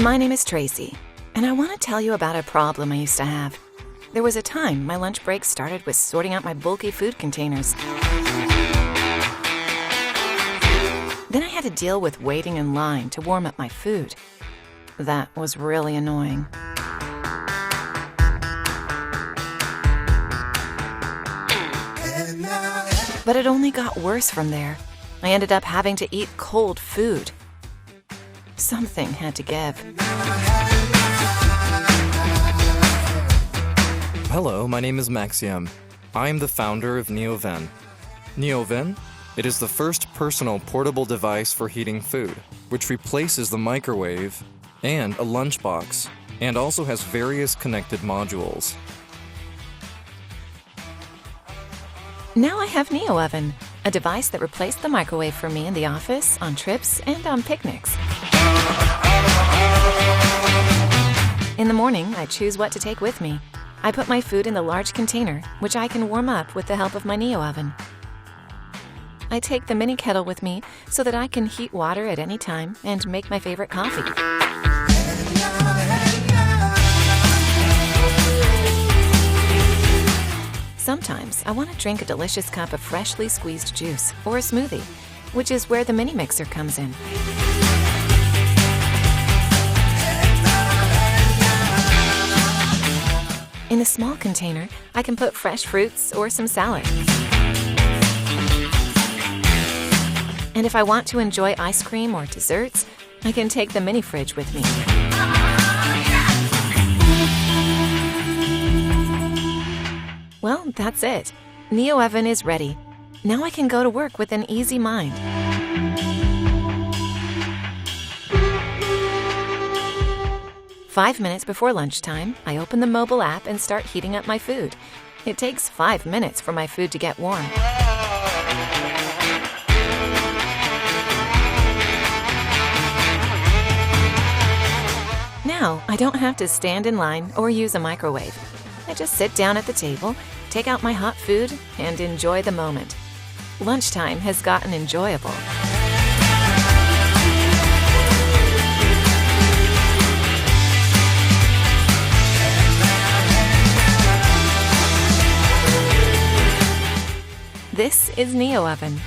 My name is Tracy, and I want to tell you about a problem I used to have. There was a time my lunch break started with sorting out my bulky food containers. Then I had to deal with waiting in line to warm up my food. That was really annoying. But it only got worse from there. I ended up having to eat cold food. Something had to give. Hello, my name is Maxim. I am the founder of NEOVEN. NEOVEN? It is the first personal portable device for heating food, which replaces the microwave and a lunchbox, and also has various connected modules. Now I have NEOVEN, a device that replaced the microwave for me in the office, on trips, and on picnics. In the morning, I choose what to take with me. I put my food in the large container, which I can warm up with the help of my NEOVEN. I take the mini kettle with me so that I can heat water at any time and make my favorite coffee. Sometimes I want to drink a delicious cup of freshly squeezed juice or a smoothie, which is where the mini mixer comes in. In a small container, I can put fresh fruits or some salad. And if I want to enjoy ice cream or desserts, I can take the mini fridge with me. Well, that's it. NEOVEN is ready. Now I can go to work with an easy mind. Five minutes before lunchtime, I open the mobile app and start heating up my food. It takes 5 minutes for my food to get warm. Now, I don't have to stand in line or use a microwave. I just sit down at the table, take out my hot food, and enjoy the moment. Lunchtime has gotten enjoyable. This is NEOVEN.